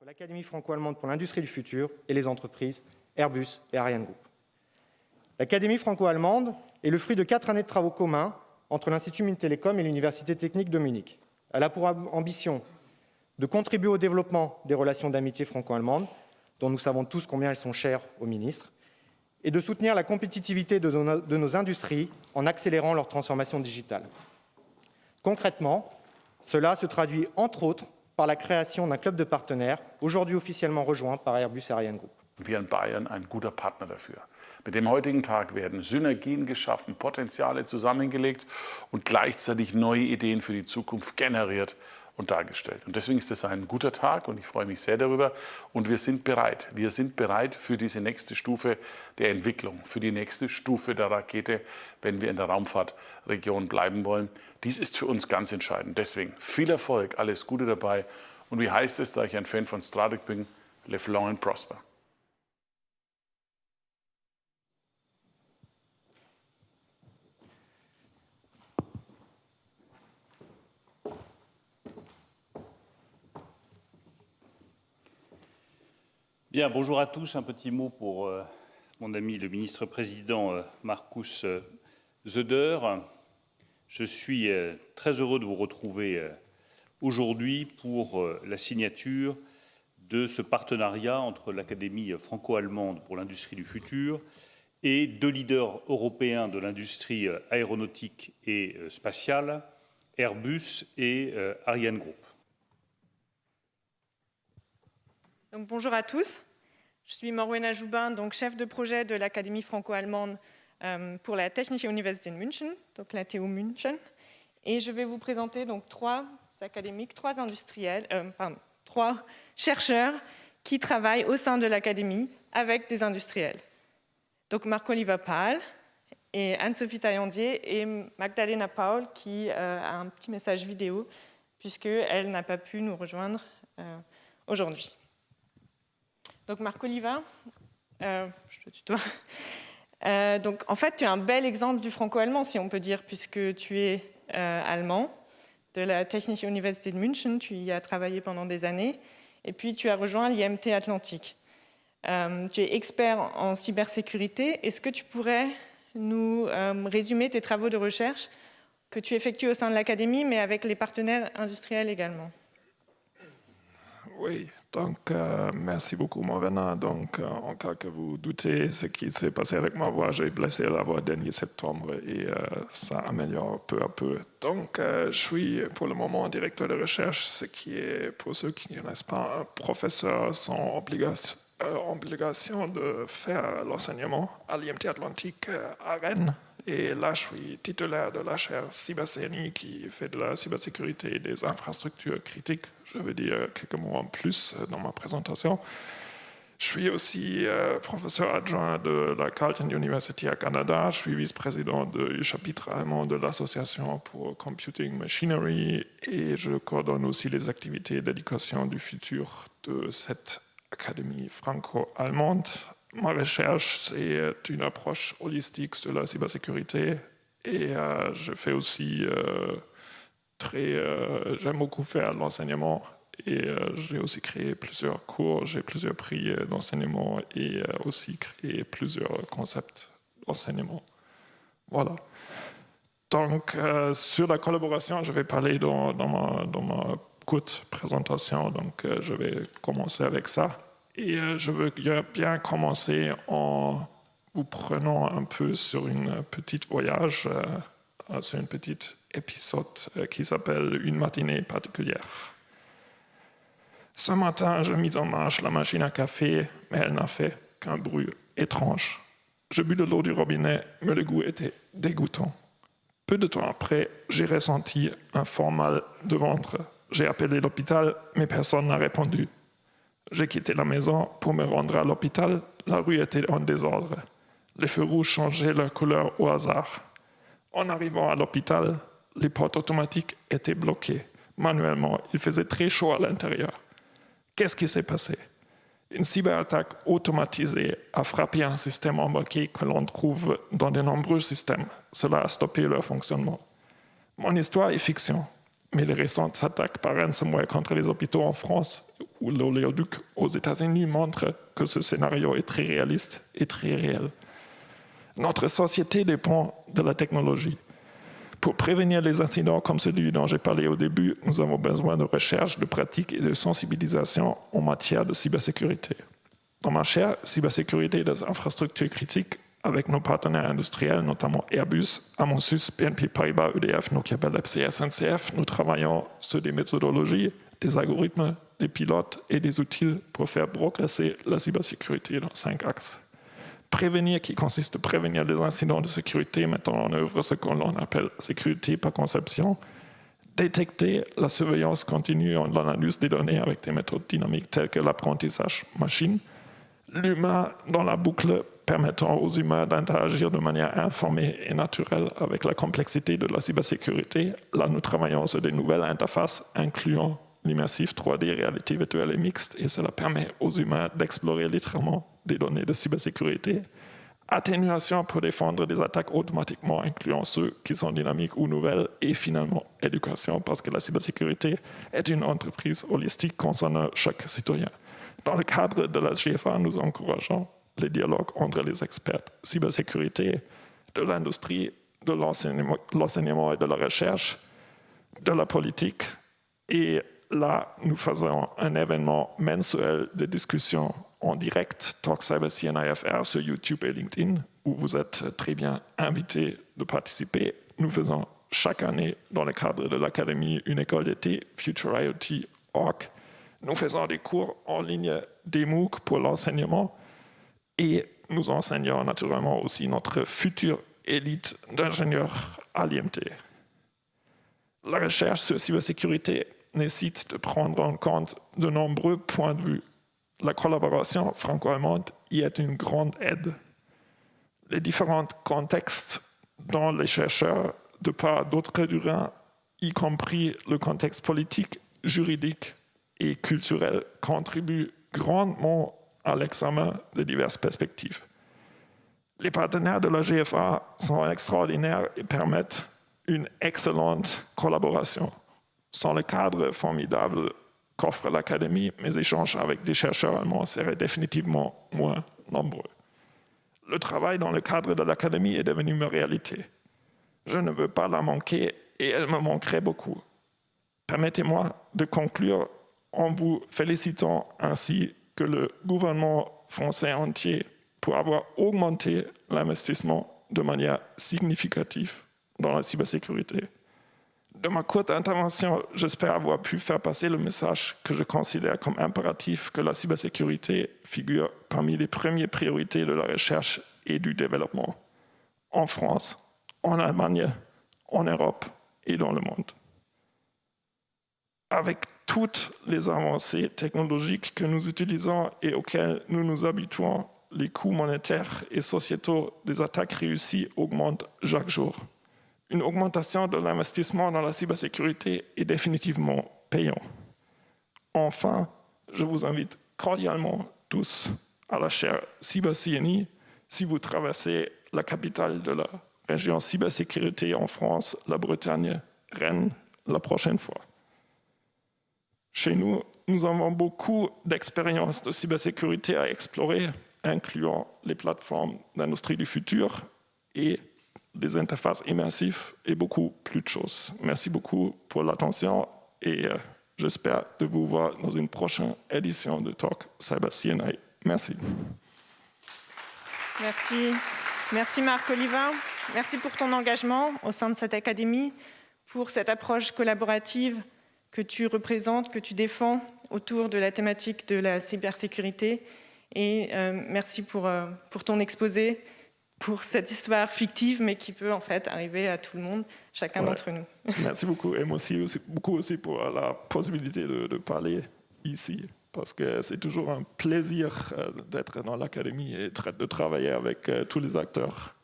entre l'Académie franco-allemande pour l'industrie du futur et les entreprises Airbus et Ariane Group. L'Académie franco-allemande est le fruit de 4 années de travaux communs entre l'Institut Mines-Télécom et l'Université technique de Munich. Elle a pour ambition de contribuer au développement des relations d'amitié franco-allemandes, dont nous savons tous combien elles sont chères aux ministres, et de soutenir la compétitivité de nos industries en accélérant leur transformation digitale. Concrètement, cela se traduit entre autres par la création d'un club de partenaires, aujourd'hui offiziellement rejoint par Airbus et Ariane Group. Wir in Bayern ein guter Partner dafür. Mit dem heutigen Tag werden Synergien geschaffen, Potenziale zusammengelegt und gleichzeitig neue Ideen für die Zukunft generiert und dargestellt. Und deswegen ist es ein guter Tag und ich freue mich sehr darüber. Und wir sind bereit. Wir sind bereit für diese nächste Stufe der Entwicklung, für die nächste Stufe der Rakete, wenn wir in der Raumfahrtregion bleiben wollen. Dies ist für uns ganz entscheidend. Deswegen viel Erfolg, alles Gute dabei. Und wie heißt es, da ich ein Fan von Stratec bin, live long and prosper. Bien, bonjour à tous. Un petit mot pour mon ami le ministre-président Markus Söder. Je suis très heureux de vous retrouver aujourd'hui pour la signature de ce partenariat entre l'Académie franco-allemande pour l'industrie du futur et 2 leaders européens de l'industrie aéronautique et spatiale, Airbus et Ariane Group. Donc, bonjour à tous, je suis Morwena Joubin, donc chef de projet de l'Académie franco-allemande pour la Technische Universität München, donc la TU München, et je vais vous présenter donc 3 académiques, 3 industriels, 3 chercheurs qui travaillent au sein de l'Académie avec des industriels. Donc Marc-Oliver Pahl et Anne-Sophie Taillandier et Magdalena Paul qui a un petit message vidéo puisqu'elle n'a pas pu nous rejoindre aujourd'hui. Donc Marc-Oliver, je te tutoie. Donc en fait, tu es un bel exemple du franco-allemand, si on peut dire, puisque tu es allemand, de la Technische Universität München, tu y as travaillé pendant des années, et puis tu as rejoint l'IMT Atlantique. Tu es expert en cybersécurité. Est-ce que tu pourrais nous résumer tes travaux de recherche que tu effectues au sein de l'Académie, mais avec les partenaires industriels également? Oui, donc merci beaucoup Morwena. Donc en cas que vous doutez ce qui s'est passé avec ma voix, j'ai blessé la voix dernier septembre et ça améliore peu à peu. Donc je suis pour le moment directeur de recherche, ce qui est pour ceux qui ne connaissent pas un professeur sans obligation de faire l'enseignement à l'IMT Atlantique à Rennes. Et là, je suis titulaire de la chaire CyberCNI qui fait de la cybersécurité et des infrastructures critiques. Je vais dire quelques mots en plus dans ma présentation. Je suis aussi professeur adjoint de la Carleton University à Canada. Je suis vice-président du chapitre allemand de l'Association pour Computing Machinery et je coordonne aussi les activités d'éducation du futur de cette académie franco-allemande. Ma recherche, c'est une approche holistique sur la cybersécurité et je fais aussi j'aime beaucoup faire l'enseignement et j'ai aussi créé plusieurs cours, j'ai plusieurs prix d'enseignement et aussi créé plusieurs concepts d'enseignement. Voilà. Donc, sur la collaboration, je vais parler dans ma courte présentation, donc je vais commencer avec ça. Et je veux bien commencer en vous prenant un peu sur une petite voyage, sur un petit épisode qui s'appelle « Une matinée particulière ». Ce matin, je mis en marche la machine à café, mais elle n'a fait qu'un bruit étrange. Je bus de l'eau du robinet, mais le goût était dégoûtant. Peu de temps après, j'ai ressenti un fort mal de ventre. J'ai appelé l'hôpital, mais personne n'a répondu. J'ai quitté la maison pour me rendre à l'hôpital. La rue était en désordre. Les feux rouges changeaient leur couleur au hasard. En arrivant à l'hôpital, les portes automatiques étaient bloquées. Manuellement, il faisait très chaud à l'intérieur. Qu'est-ce qui s'est passé? Une cyberattaque automatisée a frappé un système embarqué que l'on trouve dans de nombreux systèmes. Cela a stoppé leur fonctionnement. Mon histoire est fiction, mais les récentes attaques par ransomware contre les hôpitaux en France ou l'oléoduc aux États-Unis montrent que ce scénario est très réaliste et très réel. Notre société dépend de la technologie. Pour prévenir les incidents comme celui dont j'ai parlé au début, nous avons besoin de recherche, de pratique et de sensibilisation en matière de cybersécurité. Dans ma chaire cybersécurité des infrastructures critiques, avec nos partenaires industriels, notamment Airbus, Amonsus, BNP Paribas, EDF, Nokia Bell, FC, SNCF, nous travaillons sur des méthodologies, des algorithmes, des pilotes et des outils pour faire progresser la cybersécurité dans 5 axes. Prévenir, qui consiste à prévenir les incidents de sécurité, mettant en œuvre ce qu'on appelle sécurité par conception. Détecter la surveillance continue en l'analyse des données avec des méthodes dynamiques telles que l'apprentissage machine. L'humain dans la boucle permettant aux humains d'interagir de manière informée et naturelle avec la complexité de la cybersécurité. Là, nous travaillons sur des nouvelles interfaces incluant l'immersif 3D, réalité virtuelle et mixte, et cela permet aux humains d'explorer littéralement des données de cybersécurité. Atténuation pour défendre des attaques automatiquement, incluant ceux qui sont dynamiques ou nouvelles, et finalement éducation, parce que la cybersécurité est une entreprise holistique concernant chaque citoyen. Dans le cadre de la GFA, nous encourageons les dialogues entre les experts cybersécurité, de l'industrie, de l'enseignement et de la recherche, de la politique. Et là, nous faisons un événement mensuel de discussion en direct, Talk Cyber CNIFR, sur YouTube et LinkedIn, où vous êtes très bien invités de participer. Nous faisons chaque année, dans le cadre de l'académie, une école d'été, Future IoT Org. Nous faisons des cours en ligne des MOOC pour l'enseignement et nous enseignons naturellement aussi notre future élite d'ingénieurs à l'IMT. La recherche sur cybersécurité nécessite de prendre en compte de nombreux points de vue. La collaboration franco-allemande y est une grande aide. Les différents contextes dont les chercheurs de part et d'autre du Rhin, y compris le contexte politique, juridique et culturel, contribuent grandement à l'examen de diverses perspectives. Les partenaires de la GFA sont extraordinaires et permettent une excellente collaboration. Sans le cadre formidable qu'offre l'Académie, mes échanges avec des chercheurs allemands seraient définitivement moins nombreux. Le travail dans le cadre de l'Académie est devenu ma réalité. Je ne veux pas la manquer et elle me manquerait beaucoup. Permettez-moi de conclure en vous félicitant ainsi que le gouvernement français entier pour avoir augmenté l'investissement de manière significative dans la cybersécurité. De ma courte intervention, j'espère avoir pu faire passer le message que je considère comme impératif que la cybersécurité figure parmi les premières priorités de la recherche et du développement, en France, en Allemagne, en Europe et dans le monde. Avec toutes les avancées technologiques que nous utilisons et auxquelles nous nous habituons, les coûts monétaires et sociétaux des attaques réussies augmentent chaque jour. Une augmentation de l'investissement dans la cybersécurité est définitivement payant. Enfin, je vous invite cordialement tous à la chaire CyberCNI si vous traversez la capitale de la région cybersécurité en France, la Bretagne, Rennes, la prochaine fois. Chez nous, nous avons beaucoup d'expériences de cybersécurité à explorer, incluant les plateformes d'industrie du futur et des interfaces immersives et beaucoup plus de choses. Merci beaucoup pour l'attention et j'espère de vous voir dans une prochaine édition de Talk Cyber CNI. Merci. Merci Marc Olivin. Merci pour ton engagement au sein de cette académie, pour cette approche collaborative que tu représentes, que tu défends autour de la thématique de la cybersécurité. Et merci pour ton exposé, pour cette histoire fictive, mais qui peut en fait arriver à tout le monde, chacun d'entre nous. Merci beaucoup, et merci beaucoup aussi pour la possibilité de parler ici, parce que c'est toujours un plaisir d'être dans l'académie et de travailler avec tous les acteurs